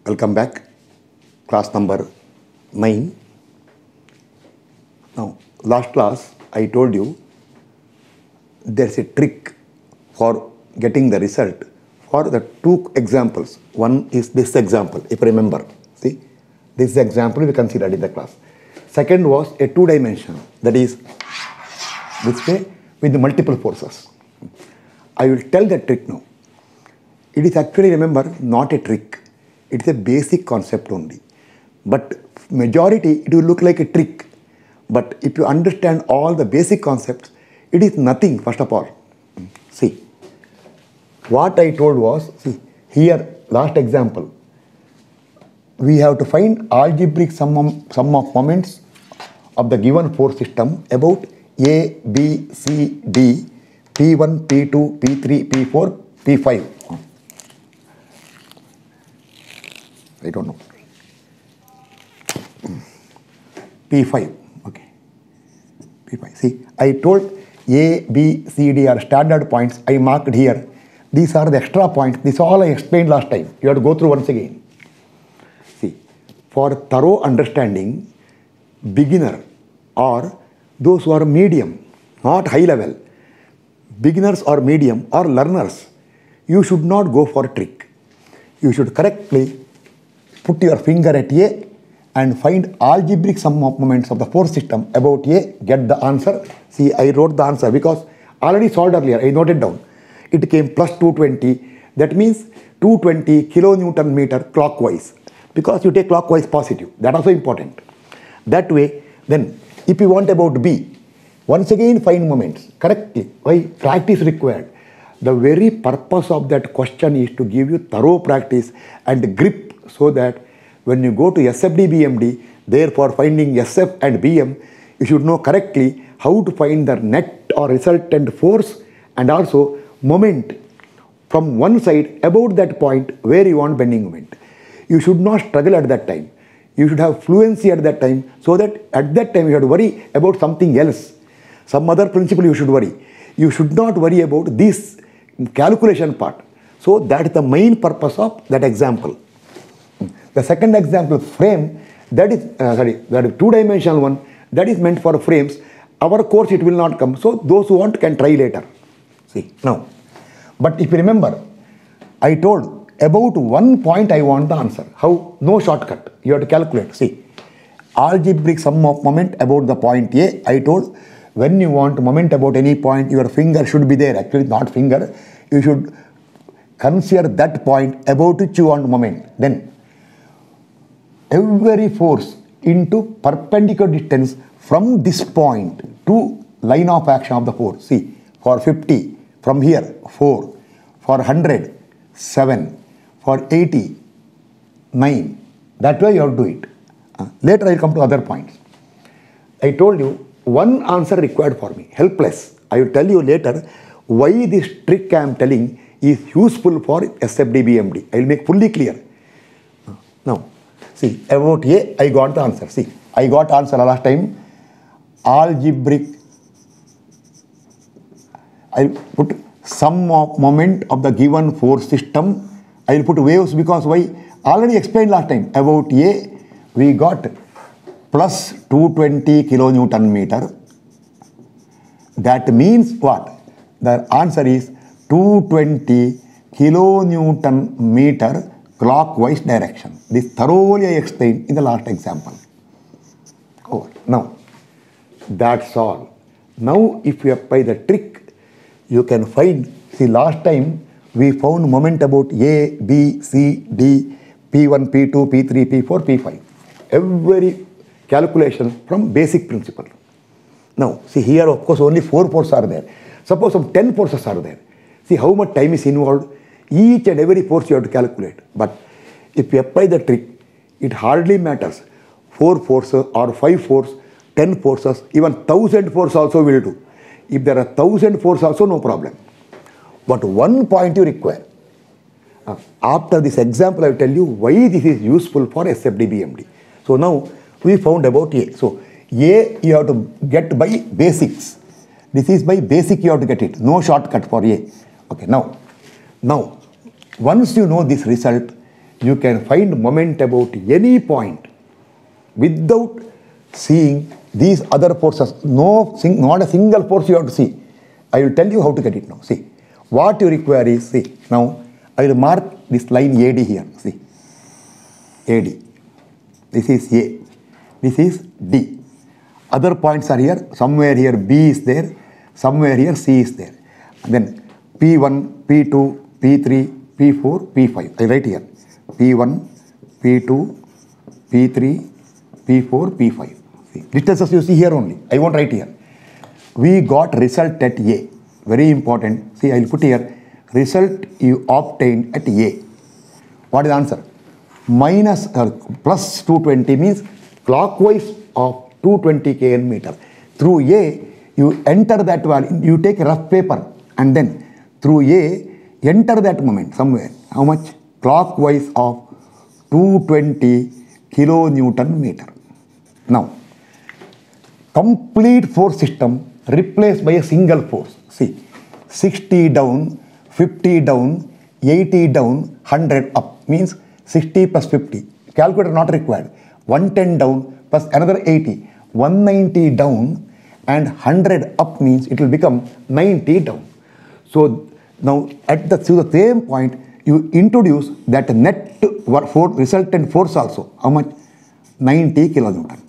Welcome back, class number 9. Now, last class I told you there's a trick for getting the result for the two examples. One is this example, if you remember. See, this example we considered in the class. Second was a two-dimensional, that is this way with the multiple forces. I will tell the trick now. It is actually, remember, not a trick. It's a basic concept only. But majority, it will look like a trick. But if you understand all the basic concepts, it is nothing, first of all. See, what I told was, see, here, last example, we have to find algebraic sum of moments of the given force system about A, B, C, D, P1, P2, P3, P4, P5. I don't know. P5, okay. P5. See, I told A, B, C, D are standard points. I marked here. These are the extra points. This all I explained last time. You have to go through once again. See, for thorough understanding, beginner or those who are medium, not high level, beginners or medium or learners, you should not go for a trick. You should correctly put your finger at A and find algebraic sum of moments of the force system about A, get the answer. See, I wrote the answer because already solved earlier, I noted down. It came plus 220, that means 220 kilonewton meter clockwise, because you take clockwise positive, that also important. That way, then, if you want about B, once again find moments correctly. Why? Practice required. The very purpose of that question is to give you thorough practice and grip, so that when you go to SFD BMD, therefore finding SF and BM, you should know correctly how to find the net or resultant force and also moment from one side about that point where you want bending moment. You should not struggle at that time. You should have fluency at that time, so that at that time you have to worry about something else. Some other principle you should worry. You should not worry about this calculation part. So that is the main purpose of that example. The second example, frame, that is two-dimensional one, that is meant for frames. Our course it will not come. So those who want can try later. See, now. But if you remember, I told about one point I want the answer. How? No shortcut. You have to calculate. See, algebraic sum of moment about the point A, I told when you want moment about any point, your finger should be there. Actually, not finger. You should consider that point about which you want moment. Then, every force into perpendicular distance from this point to line of action of the force. See, for 50, from here, 4. For 100, 7. For 80, 9. That way you have to do it. Later I will come to other points. I told you, one answer required for me, helpless. I will tell you later why this trick I am telling is useful for SFD BMD. I will make fully clear. Now, see, about A, I got the answer. See, I got answer last time. Algebraic, I put sum of moment of the given force system. I will put waves because why? Already explained last time. About A, we got plus 220 kilonewton meter. That means what? The answer is 220 kilonewton meter clockwise direction. This thoroughly I explained in the last example. Over. Now, that's all. Now, if you apply the trick, you can find, see, last time we found moment about A, B, C, D, P1, P2, P3, P4, P5. Every calculation from basic principle. Now, see here, of course, only 4 forces are there. Suppose some 10 forces are there. See how much time is involved. Each and every force you have to calculate. But if you apply the trick, it hardly matters. 4 forces or 5 forces, 10 forces, even 1000 forces also will do. If there are 1000 forces also, no problem. But one point you require. After this example, I will tell you why this is useful for SFD BMD. So now we found about A. So A you have to get by basics. This is by basic you have to get it. No shortcut for A. Okay, now once you know this result, you can find moment about any point without seeing these other forces. Not a single force you have to see. I will tell you how to get it now. See, what you require is, see, now I will mark this line AD here. See, AD. This is A. This is D. Other points are here. Somewhere here B is there. Somewhere here C is there. And then P1, P2, P3, P4, P5. I write here. P1, P2, P3, P4, P5. See, distances you see here only. I won't write here. We got result at A. Very important. See, I will put here. Result you obtained at A. What is the answer? Minus plus 220 means clockwise of 220 kn meter. Through A, you enter that value. You take a rough paper and then through A, enter that moment somewhere. How much? Clockwise of 220 kilonewton meter. Now, complete force system replaced by a single force. See, 60 down, 50 down, 80 down, 100 up means 60 plus 50. Calculator not required. 110 down plus another 80. 190 down and 100 up means it will become 90 down. So now at the same point you introduce that net resultant force also. How much? 90 kilonewton.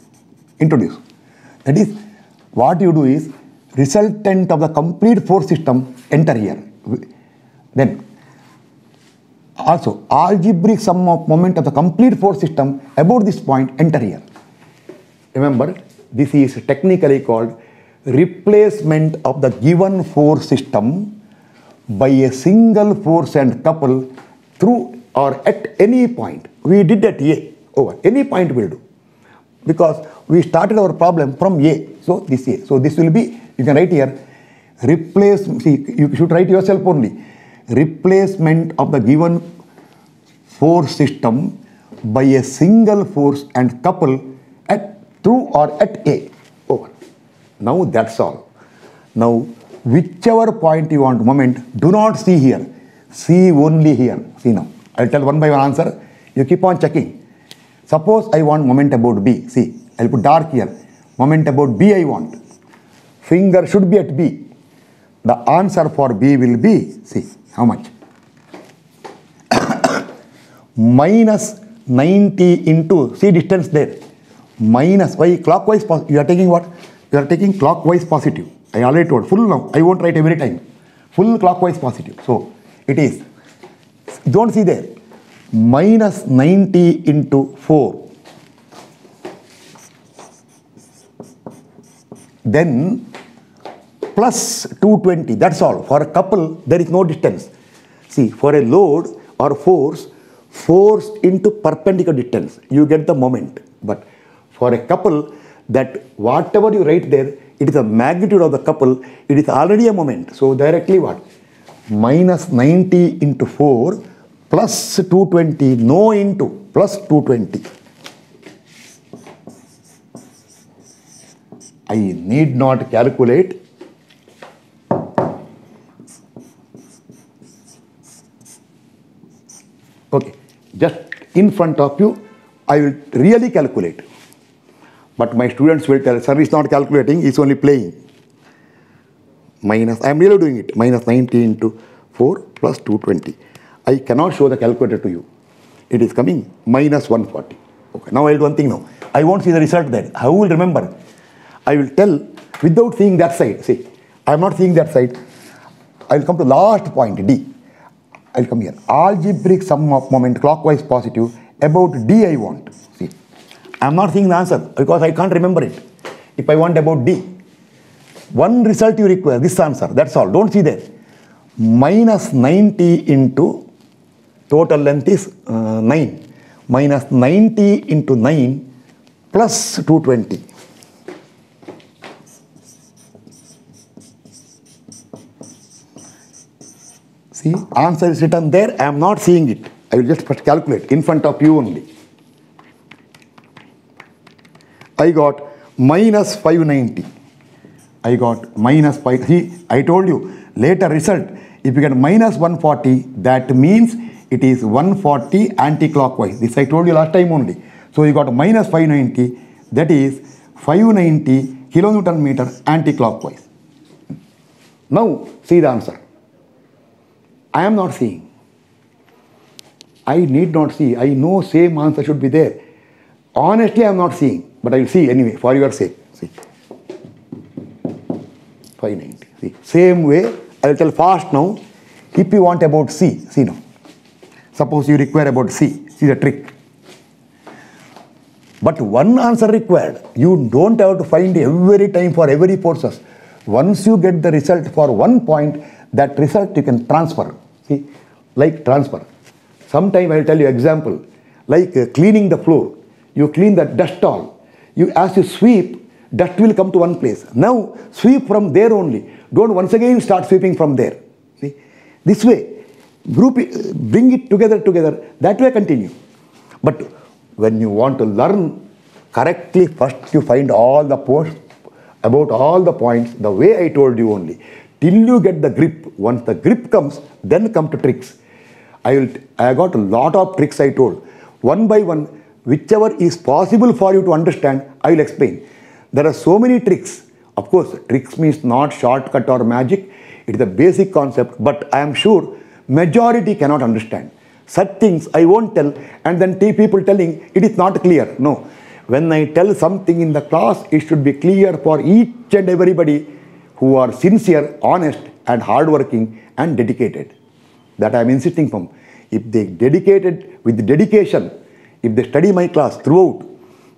Introduce. That is what you do is resultant of the complete force system enter here. Then also algebraic sum of moment of the complete force system about this point enter here. Remember, this is technically called replacement of the given force system by a single force and couple through or at any point. We did at A. Over any point we will do, because we started our problem from A. So this A. So this will be, you can write here, replace, see, you should write yourself only, replacement of the given force system by a single force and couple at through or at A. Over. Now that's all. Now whichever point you want moment, do not see here. See only here. See now. I'll tell one by one answer. You keep on checking. Suppose I want moment about B. See, I'll put dark here. Moment about B I want. Finger should be at B. The answer for B will be, see, how much? Minus 90 into, see distance there. Minus, why clockwise, you are taking what? You are taking clockwise positive. I already told, full now, I won't write every time. Full clockwise positive. So, it is, don't see there. Minus 90 into 4. Then, plus 220, that's all. For a couple, there is no distance. See, for a load or force into perpendicular distance, you get the moment. But for a couple, that whatever you write there, it is the magnitude of the couple, it is already a moment. So directly what? Minus 90 into 4 plus 220, no into, plus 220. I need not calculate. Okay, just in front of you, I will really calculate. But my students will tell, sir is not calculating, he is only playing. Minus, I am really doing it, minus 90 into 4 plus 220. I cannot show the calculator to you. It is coming minus 140. Okay, now I will do one thing now. I won't see the result there. How will remember? I will tell without seeing that side. See, I am not seeing that side. I will come to last point, D. I will come here. Algebraic sum of moment clockwise positive about D I want. See, I am not seeing the answer because I can't remember it. If I want about D, one result you require, this answer, that's all. Don't see there. Minus 90 into total length is 9. Minus 90 into 9 plus 220. See, answer is written there. I am not seeing it. I will just first calculate in front of you only. I got minus 590. I got minus 5. See, I told you later result. If you get minus 140, that means It is 140 anti-clockwise. This I told you last time only. So you got minus 590, that is 590 kilonewton meter anti-clockwise. Now see the answer. I am not seeing. I need not see. I know same answer should be there. Honestly, I am not seeing, but I will see anyway for your sake. See, 590. See, same way I will tell fast now. If you want about C, see now. Suppose you require about C. See the trick. But one answer required. You don't have to find every time for every process. Once you get the result for one point, that result you can transfer. See, like transfer. Sometime I will tell you example. Like cleaning the floor. You clean the dust all. As you sweep, dust will come to one place. Now sweep from there only. Don't once again start sweeping from there. See, this way, group it, bring it together. That way continue. But when you want to learn correctly, first you find all the posts about all the points the way I told you only. Till you get the grip. Once the grip comes, then come to tricks. I got a lot of tricks I told. One by one, whichever is possible for you to understand, I will explain. There are so many tricks. Of course, tricks means not shortcut or magic. It is a basic concept, but I am sure majority cannot understand. Such things I won't tell, and then people telling it is not clear. No. When I tell something in the class, it should be clear for each and everybody who are sincere, honest, and hardworking and dedicated. That I am insisting from. If they dedicated with dedication, if they study my class throughout,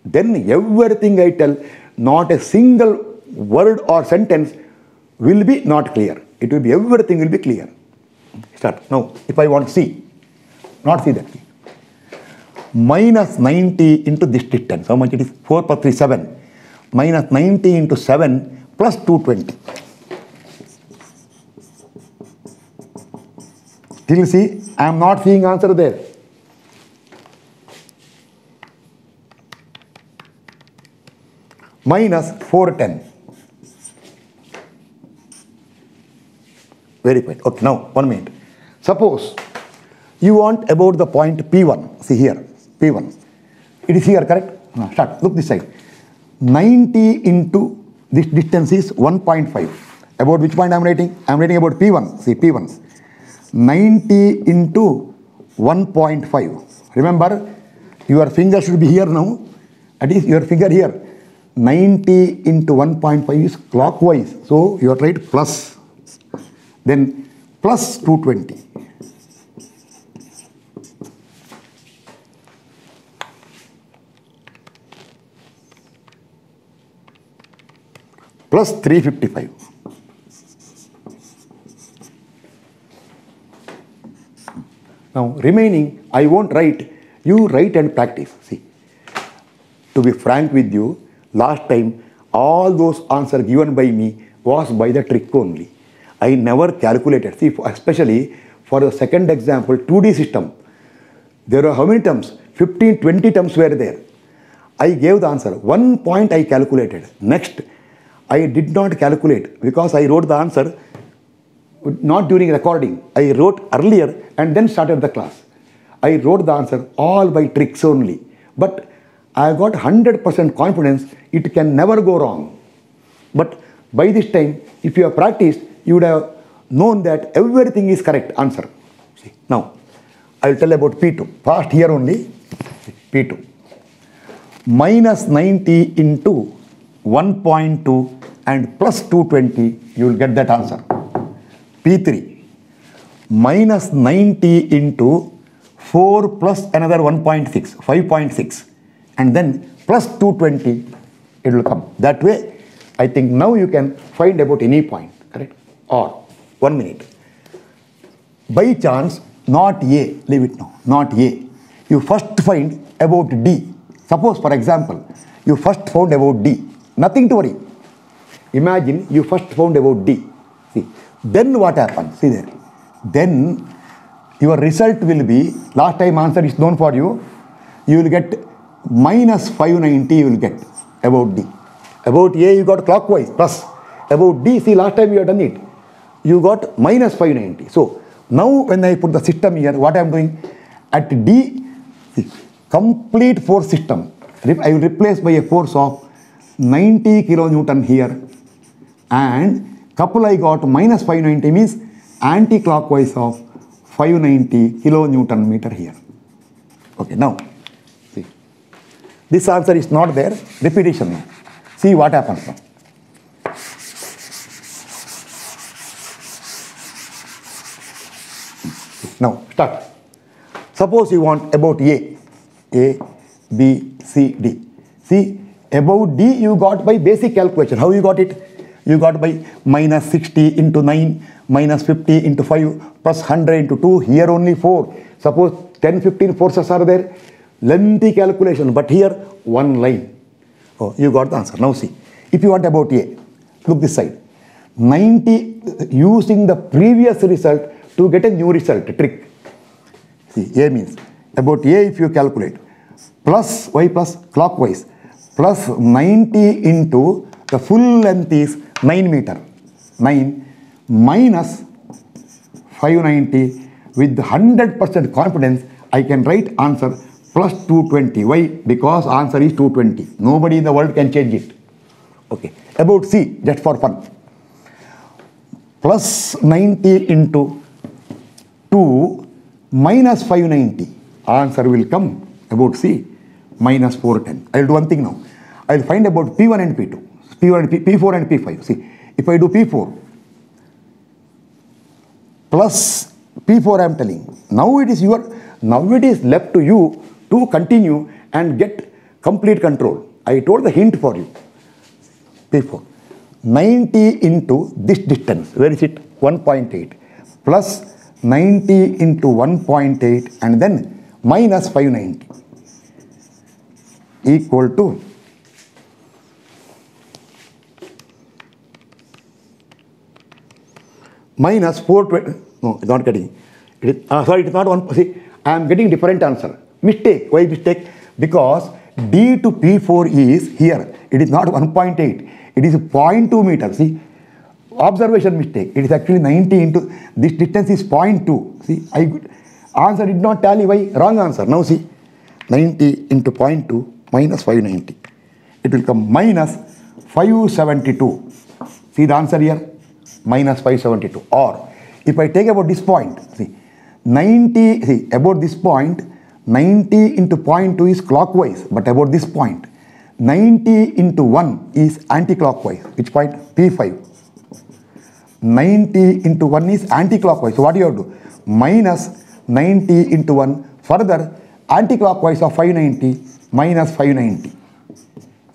then everything I tell, not a single word or sentence will be not clear. It will be, everything will be clear. Start. Now, if I want C, not see that. Minus 90 into this distance. How much it is? 4 plus 3, 7. Minus 90 into 7 plus 220. Still see, I am not seeing answer there. Minus 410. Very quick. Okay, now 1 minute. Suppose you want about the point P1. See here, P1. It is here, correct? Start. Look this side. 90 into this distance is 1.5. About which point I am writing? I am writing about P1. See, P1. 90 into 1.5. Remember, your finger should be here now. That is your finger here. 90 into 1.5 is clockwise. So you are right, plus. Then plus 220. Plus 355. Now remaining, I won't write. You write and practice. See, to be frank with you, last time all those answers given by me was by the trick only. I never calculated. See, especially for the second example, 2D system, there are how many terms? 15, 20 terms were there. I gave the answer. 1 point I calculated. Next, I did not calculate because I wrote the answer not during recording. I wrote earlier and then started the class. I wrote the answer all by tricks only. But I got 100% confidence it can never go wrong. But by this time, if you have practiced, you would have known that everything is correct answer. See, now, I will tell about P2. First here only, P2. Minus 90 into 1.2 and plus 220, you will get that answer. P3. Minus 90 into 4 plus another 1.6, 5.6. And then plus 220, it will come. That way, I think now you can find about any point, correct? Or 1 minute. By chance, not A, leave it now, not A. You first find about D. Suppose, for example, you first found about D. Nothing to worry. Imagine you first found about D. See, then what happens? See there. Then your result will be, last time answer is known for you, you will get minus 590 you will get about D. About A you got clockwise plus. About D, see last time you have done it. You got minus 590. So Now when I put the system here, what I am doing? At D, see, complete force system, I will replace by a force of 90 kilonewton here, and couple I got minus 590 means anti-clockwise of 590 kilonewton meter here. Okay, now see, this answer is not there. Repetition now. See what happens now. Now start. Suppose you want about A, B, C, D. See, about D you got by basic calculation. How you got it? You got by minus 60 into 9, minus 50 into 5, plus 100 into 2, here only 4. Suppose 10, 15 forces are there. Lengthy calculation, but here one line. Oh, you got the answer. Now see, if you want about A, look this side. 90, using the previous result to get a new result, trick. See, A means, about A if you calculate, plus Y plus clockwise, plus 90 into the full length is 9 meter. 9 minus 590 with 100% confidence, I can write answer plus 220. Why? Because answer is 220. Nobody in the world can change it. Okay. About C, just for fun. Plus 90 into 2 minus 590. Answer will come about C minus 410. I will do one thing now. I will find about P1 and P2. P1 and P4 and P5. See, if I do P4 plus P4 I am telling. Now it is left to you to continue and get complete control. I told the hint for you. P4. 90 into this distance. Where is it? 1.8 plus 90 into 1.8 and then minus 590 equal to minus 420. No, it's not getting. Sorry, it is not one. See, I am getting different answer. Mistake. Why mistake? Because D to P4 is here. It is not 1.8. It is 0.2 meter. See, observation mistake. It is actually 90 into this distance is 0.2. See, answer did not tally. Why? Wrong answer. Now see, 90 into 0.2 minus 590. It will come minus 572. See the answer here? Minus 572. Or if I take about this point, see, 90, see, about this point, 90 into 0.2 is clockwise, but about this point, 90 into 1 is anti-clockwise. Which point? P5. 90 into 1 is anti-clockwise. So what do you have to do? Minus 90 into 1. Further, anti-clockwise of 590 minus 590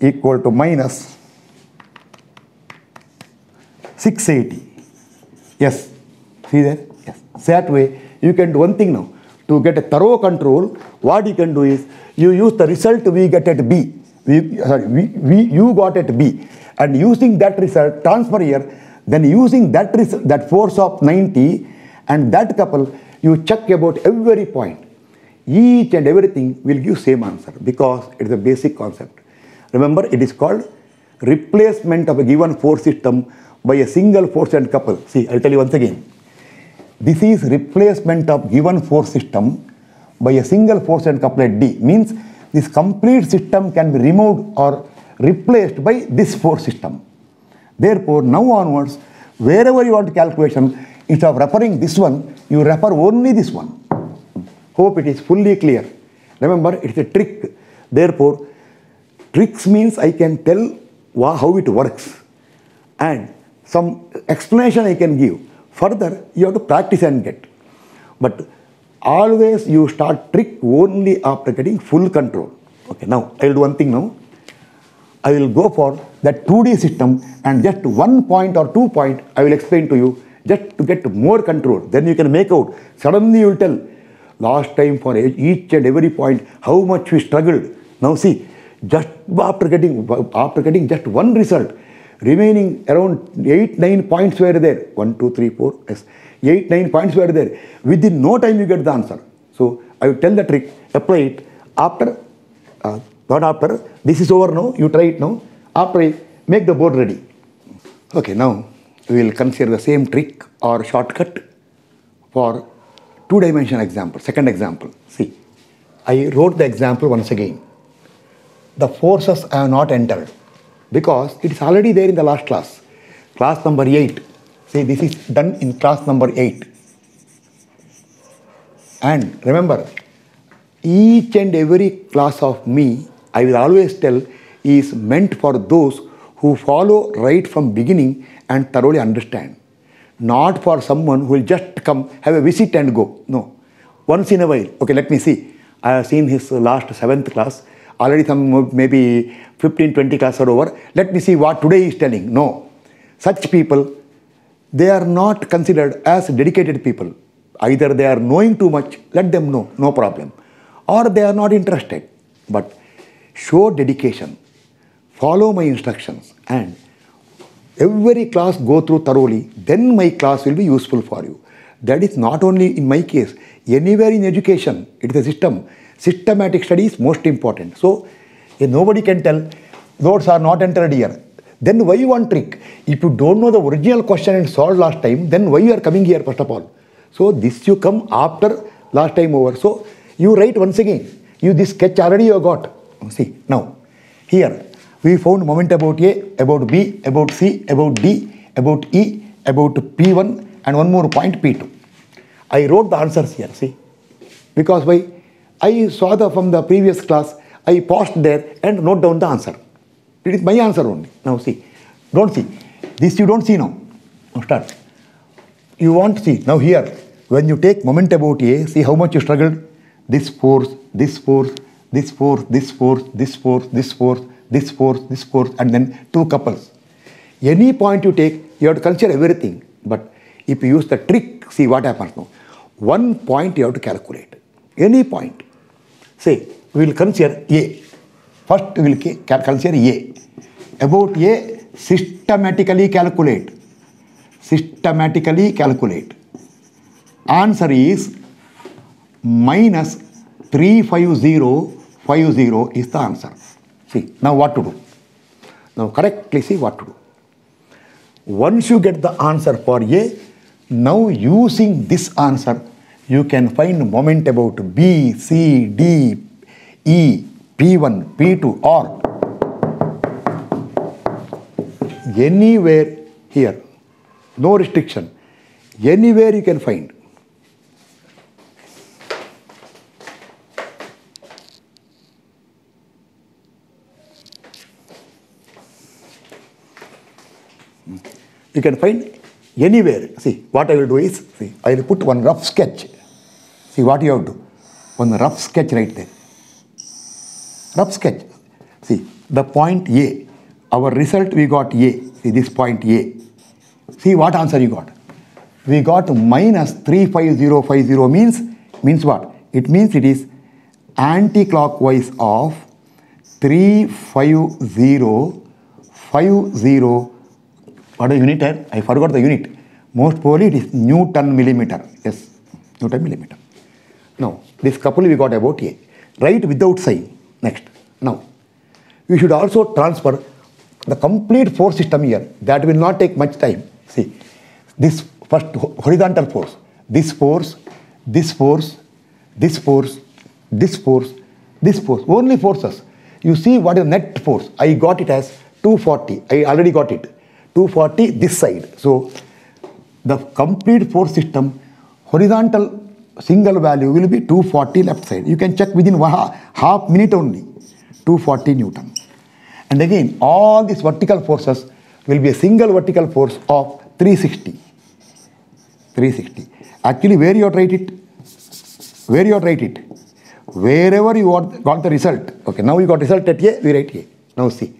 equal to minus 680. Yes. See there? Yes. That way, you can do one thing now. To get a thorough control, what you can do is, you use the result we get at B. You got at B. And using that result, transfer here, then using that force of 90 and that couple, you check about every point. Each and everything will give same answer because it is a basic concept. Remember, it is called replacement of a given force system by a single force and couple. See, I'll tell you once again. This is replacement of given force system by a single force and couple at D. Means this complete system can be removed or replaced by this force system. Therefore, now onwards, wherever you want calculation, instead of referring this one, you refer only this one. Hope it is fully clear. Remember, it is a trick. Therefore, tricks means I can tell how it works and some explanation I can give. Further, you have to practice and get. But always you start trick only after getting full control. Okay, now I will do one thing now. I will go for that 2D system and just 1 point or 2 point I will explain to you just to get more control. Then you can make out. Suddenly you will tell last time for each and every point how much we struggled. Now see, just after getting just one result, remaining around 8-9 points were there. 1, 2, 3, 4, yes. 8-9 points were there. Within no time you get the answer. So I will tell the trick, apply it after, not after, this is over now, you try it now. After I make the board ready. Okay, now we will consider the same trick or shortcut for two-dimensional example, second example. See, I wrote the example once again. The forces I have not entered because it is already there in the last class. Class number 8. See, this is done in class number 8. And remember, each and every class of me, I will always tell, is meant for those who follow right from beginning and thoroughly understand. Not for someone who will just come, have a visit and go. No. Once in a while. Okay, let me see. I have seen his last 7th class. Already some maybe 15, 20 classes are over. Let me see what today he is telling. No. Such people, they are not considered as dedicated people. Either they are knowing too much, let them know, no problem. Or they are not interested. But show dedication. Follow my instructions and every class go through thoroughly, then my class will be useful for you. That is not only in my case, anywhere in education, it is a system. Systematic study is most important. So, nobody can tell, those are not entered here. Then why you want trick? If you don't know the original question and solved last time, then why you are coming here first of all? So, this you come after last time over. So, you write once again. This sketch already you have got. See, now, here, we found moment about A, about B, about C, about D, about E, about P1 and one more point P2. I wrote the answers here, see. Because why? I saw from the previous class, I paused there and note down the answer. It is my answer only. Now see, don't see. This you don't see now. Now start. You want to see. Now here, when you take moment about A, see how much you struggled. This force, this force, this force, this force, this force, this force, this force, this force, and then two couples. Any point you take, you have to consider everything. But if you use the trick, see what happens now. One point you have to calculate. Any point. Say, we will consider A. First, we will consider A. About A, systematically calculate. Systematically calculate. Answer is minus 35050 is the answer. See, now what to do? Now correctly see what to do. Once you get the answer for A, now using this answer, you can find moment about B, C, D, E, P1, P2 or anywhere here. No restriction. Anywhere you can find. You can find anywhere. See, what I will do is, see, I will put one rough sketch. See what you have to do. One rough sketch right there. Rough sketch. See, the point A. Our result we got A. See this point A. See what answer you got. We got minus 35050 means what? It means it is anti-clockwise of 35050. What a unit here? I forgot the unit. Most probably it is Newton millimeter. Yes, Newton millimeter. Now, this couple we got about A. Write without sign. Next. Now, we should also transfer the complete force system here. That will not take much time. See, this first horizontal force. This force, this force, this force, this force, this force. Only forces. You see what is the net force. I got it as 240. I already got it. 240 this side. So, the complete force system, horizontal single value will be 240 left side. You can check within half minute only. 240 Newton. And again, all these vertical forces will be a single vertical force of 360. 360. Actually, where you have to write it? Where you have to write it? Wherever you got the result. Okay, now you got result at A, we write A. Now see.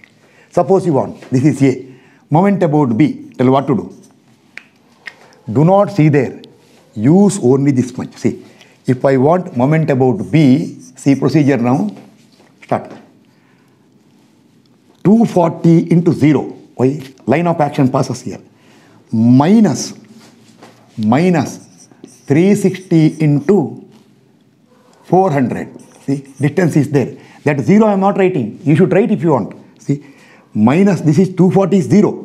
Suppose you want, this is A. Moment about B. Tell what to do. Do not see there. Use only this much. See, if I want moment about B, see procedure now. Start. 240 into 0. Why? Line of action passes here. Minus 360 into 400. See, distance is there. That 0 I am not writing. You should write if you want. See, minus, this is 240 is 0.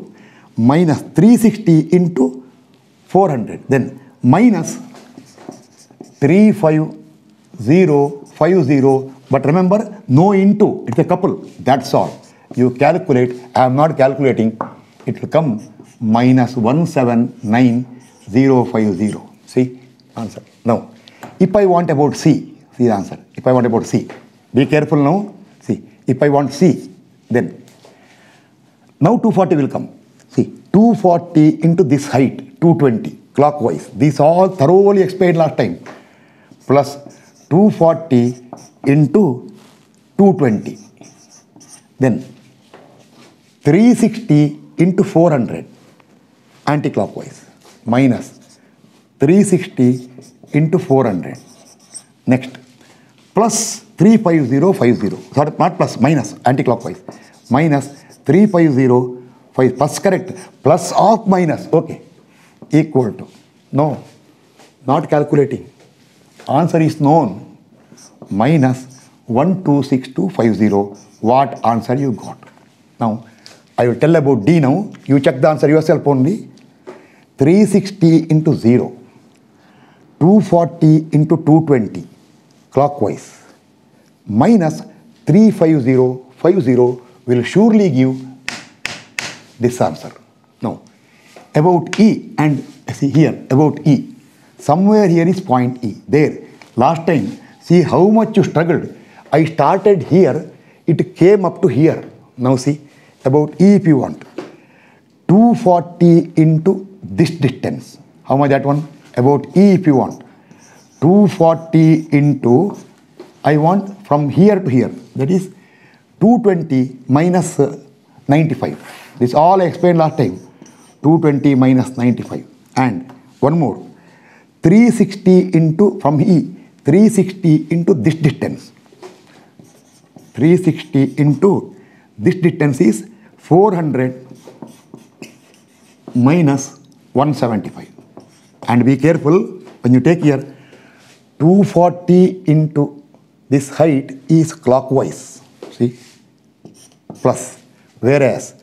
Minus 360 into 400. Then minus 35050, but remember, no into, it's a couple, that's all. You calculate, I am not calculating, it will come minus 179050. See, answer. Now, if I want about C, see the answer. If I want about C, be careful now. See, if I want C, then now 240 will come. See, 240 into this height, 220, clockwise. These all thoroughly explained last time. Plus 240 into 220. Then 360 into 400, anti-clockwise. Minus 360 into 400. Next, plus 35050. Sorry, not plus, minus, anti-clockwise. Minus 3505, plus correct. Plus of minus, okay. Equal to, no, not calculating. Answer is known. Minus 126250. What answer you got? Now, I will tell about D now. You check the answer yourself only. 360 into 0. 240 into 220, clockwise. Minus 35050 will surely give this answer. Now, about E, and see here, about E. Somewhere here is point E. There. Last time, see how much you struggled. I started here, it came up to here. Now see, about E if you want. 240 into this distance. How much that one? About E if you want. 240 into, I want from here to here. That is 220 minus 95. This all I explained last time. 220 minus 95. And one more. 360 into, from E, 360 into this distance. 360 into this distance is 400 minus 175. And be careful when you take here, 240 into this height is clockwise. See? Plus. Whereas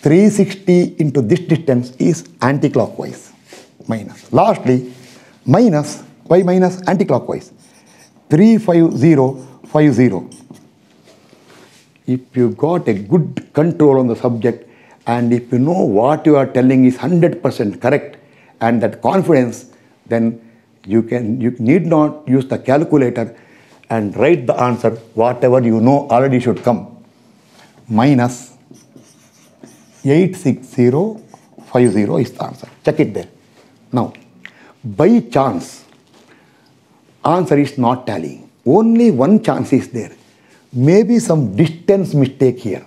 360 into this distance is anti-clockwise. Minus. Lastly, minus. Why minus? Anti-clockwise. 35050. If you got a good control on the subject, and if you know what you are telling is 100% correct, and that confidence, then you need not use the calculator and write the answer. Whatever you know already should come. Minus 86050 is the answer. Check it there. Now, by chance, answer is not tallying. Only one chance is there. Maybe some distance mistake here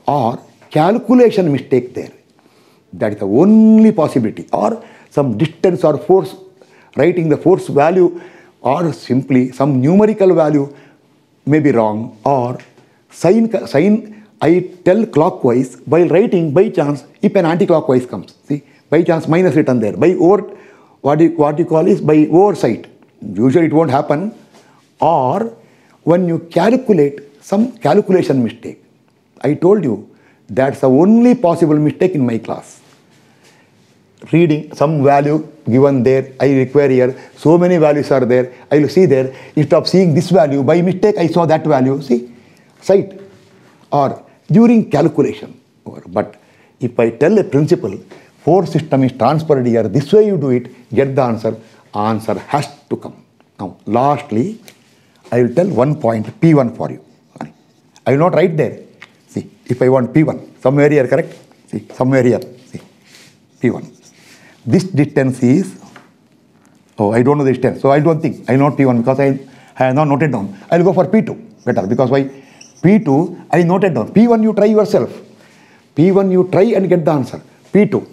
or calculation mistake there. That is the only possibility. Or some distance or force, writing the force value, or simply some numerical value may be wrong, or sign I tell clockwise while writing by chance if an anti-clockwise comes. See, by chance minus written there. By over, what you call is by oversight. Usually it won't happen. Or when you calculate some calculation mistake. I told you that's the only possible mistake in my class. Reading some value given there, I require here, so many values are there, I will see there, instead of seeing this value, by mistake I saw that value, see, sight, or during calculation. But if I tell a principle, force system is transferred here, this way you do it, get the answer, answer has to come. Now, lastly, I will tell one point, P1 for you. I will not write there. See, if I want P1, somewhere here, correct? See, somewhere here, see, P1. This distance is, oh, I don't know the distance, so I don't think, I know P1 because I have not noted down. I will go for P2, better, because why? P2, I noted down. P1 you try yourself. P1 you try and get the answer. P2,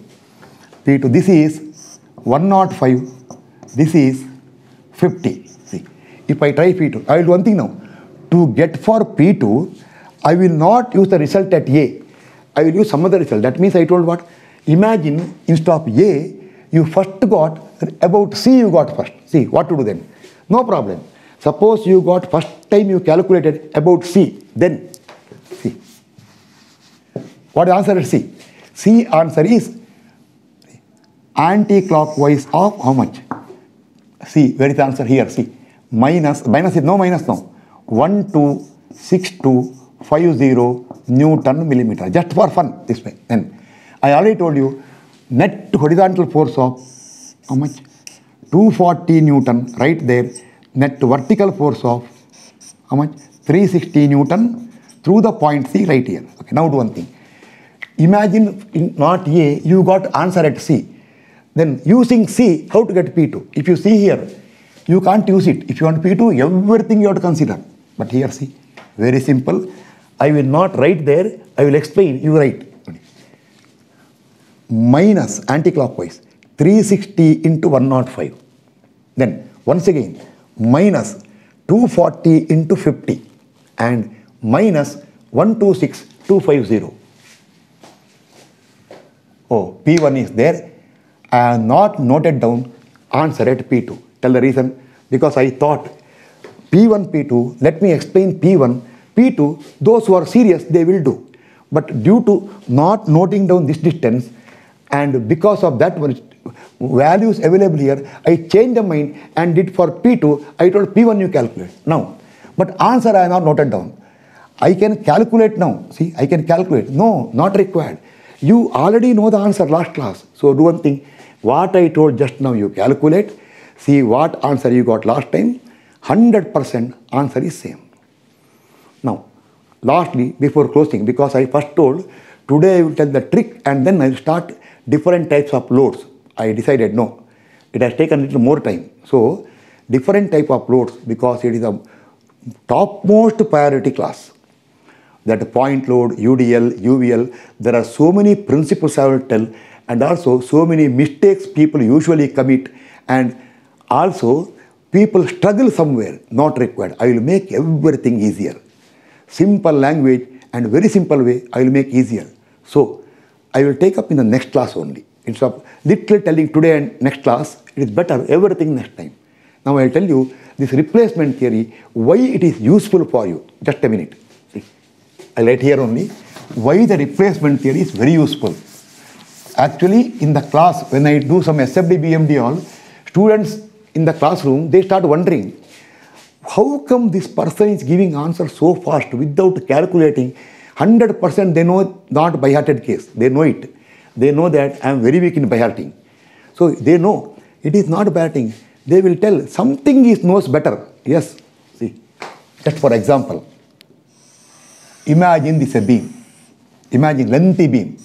this is 105, this is 50. See, if I try P2, I will do one thing now. To get for P2, I will not use the result at A. I will use some other result. That means I told what? Imagine instead of A, you first got about C you got first. See, what to do then? No problem. Suppose you got first time you calculated about C, then C. What answer is C? C answer is anti-clockwise of how much? see, where is the answer here? See, minus is no minus now. 126250 Newton millimeter. Just for fun, this way. And I already told you, net horizontal force of how much? 240 Newton, right there. Net vertical force of how much? 360 Newton through the point C right here. Okay, now do one thing. Imagine in not A, you got answer at C. Then using C, how to get P2? If you see here, you can't use it. If you want P2, everything you have to consider. But here, see, very simple. I will not write there. I will explain. You write. Minus anti-clockwise 360 into 105. Then once again minus 240 into 50 and minus 126250. Oh, P1 is there. I have not noted down answer at P2. Tell the reason. Because I thought P1, P2, let me explain P1, P2, those who are serious, they will do. But due to not noting down this distance and because of that values available here, I changed the mind and did for P2, I told P1 you calculate. Now, but answer I have not noted down. I can calculate now. See, I can calculate. No, not required. You already know the answer last class. So do one thing. What I told just now, you calculate. See what answer you got last time. 100% answer is same. Now, lastly, before closing, because I first told, today I will tell the trick and then I will start different types of loads. I decided no. It has taken a little more time. So, different type of loads because it is a topmost priority class. That point load, UDL, UVL, there are so many principles I will tell and also so many mistakes people usually commit and also people struggle somewhere, not required. I will make everything easier. Simple language and very simple way I will make easier. So, I will take up in the next class only. Instead of literally telling today and next class, it is better everything next time. Now I will tell you this replacement theory, why it is useful for you. Just a minute. I write here only why the replacement theory is very useful. Actually, in the class, when I do some SFD, BMD all, students in the classroom, they start wondering, how come this person is giving answer so fast without calculating? 100% they know not by hearted case. They know it. They know that I am very weak in by hearting. So they know it is not by hearting. They will tell something is knows better. Yes. See, just for example. Imagine this a beam. Imagine lengthy beam.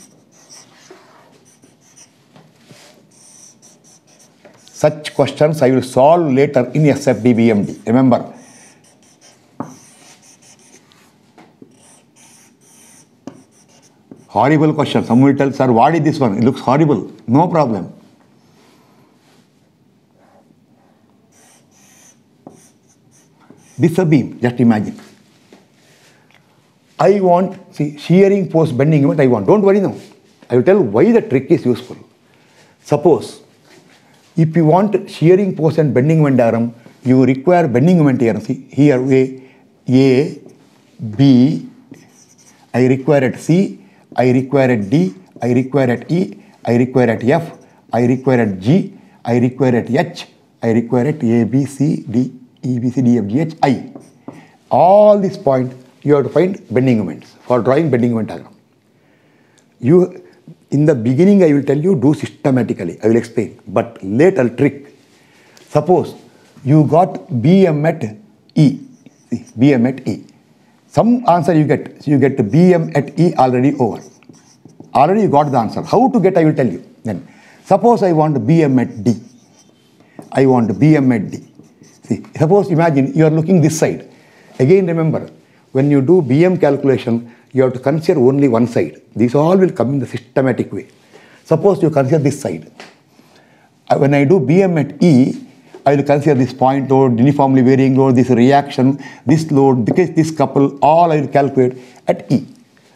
Such questions I will solve later in SFD BMD. Remember. Horrible question. Some will tell, sir, what is this one? It looks horrible. No problem. This is a beam. Just imagine. I want, see, shearing force, bending moment, I want. Don't worry now. I will tell why the trick is useful. Suppose, if you want shearing force and bending moment diagram, you require bending moment here. See, here A, B, I require at C, I require at D, I require at E, I require at F, I require at G, I require at H, I require at A, B, C, D, E, B, C, D, F, G, H, I. All these points, you have to find bending moments for drawing bending moment diagram. You, in the beginning, I will tell you do systematically. I will explain. But later trick. Suppose you got BM at E. See, BM at E. Some answer you get. So you get BM at E already over. Already you got the answer. How to get I will tell you. Then suppose I want BM at D. I want BM at D. See, suppose imagine you are looking this side. Again remember, when you do BM calculation, you have to consider only one side. These all will come in the systematic way. Suppose you consider this side. When I do BM at E, I will consider this point load, uniformly varying load, this reaction, this load, this couple, all I will calculate at E.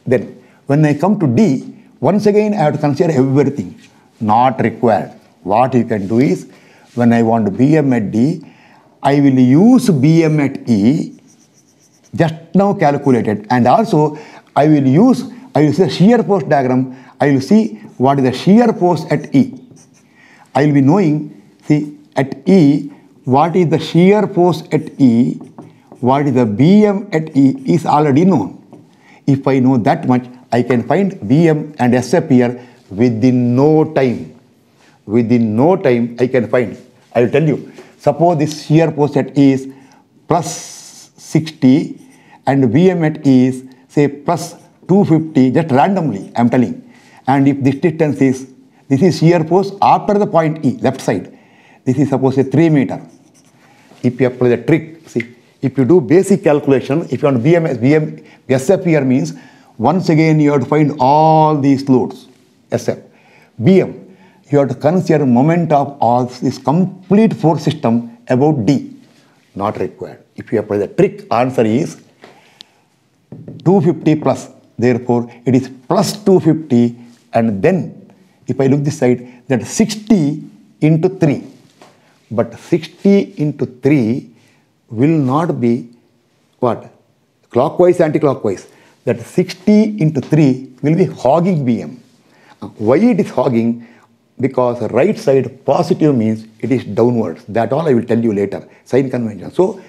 Then, when I come to D, once again I have to consider everything. Not required. What you can do is, when I want BM at D, I will use BM at E, just now calculated, and also I will see a shear force diagram. I will see what is the shear force at E. I will be knowing, see, at E, what is the shear force at E, what is the BM at E is already known. If I know that much, I can find BM and SF here within no time. Within no time, I can find. I will tell you. Suppose this shear force at E is plus 60 and BM at E is say plus 250, just randomly, I am telling. And if this distance is, this is shear force after the point E, left side. This is suppose a 3 meter. If you apply the trick, see, if you do basic calculation, if you want BM, SF here means, once again you have to find all these loads, SF. BM, you have to consider moment of all this complete force system about D. Not required. If you apply the trick, answer is 250 plus. Therefore, it is plus 250, and then if I look this side, that 60 into 3. But 60 into 3 will not be what? Clockwise, anti-clockwise. That 60 into 3 will be hogging BM. Why it is hogging? Because right side positive means it is downwards. That all I will tell you later. Sign convention. So,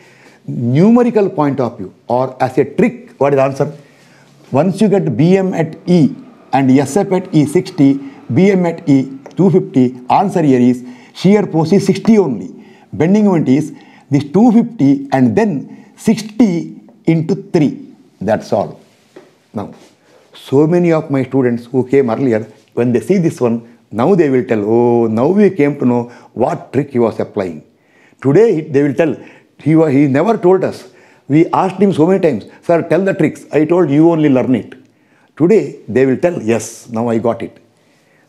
numerical point of view or as a trick, what is the answer? Once you get BM at E and SF at E 60, BM at E 250, answer here is shear force is 60 only. Bending moment is this 250 and then 60 into 3. That's all. Now, so many of my students who came earlier, when they see this one, now they will tell, oh, now we came to know what trick he was applying. Today they will tell, he never told us. We asked him so many times, sir, tell the tricks. I told you only learn it. Today they will tell, yes, now I got it.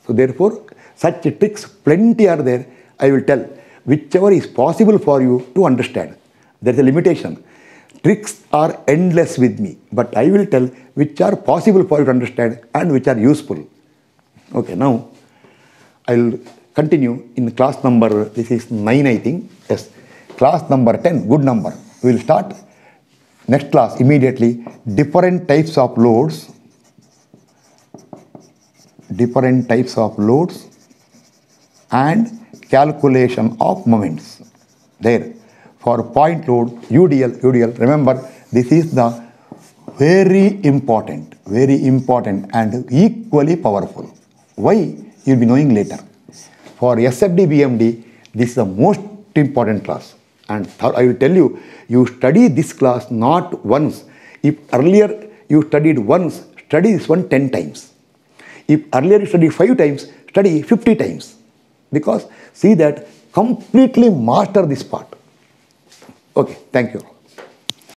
So therefore, such tricks plenty are there. I will tell whichever is possible for you to understand. There is a limitation. Tricks are endless with me, but I will tell which are possible for you to understand and which are useful. Okay, now I will continue in class number, this is 9 I think, yes, class number 10, good number. We will start next class immediately, different types of loads and calculation of moments. There, for point load, UDL, remember this is the very important and equally powerful. Why? You will be knowing later. For SFD, BMD, this is the most important class. And I will tell you, you study this class not once. If earlier you studied once, study this one 10 times. If earlier you studied 5 times, study 50 times. Because see that completely master this part. Okay, thank you.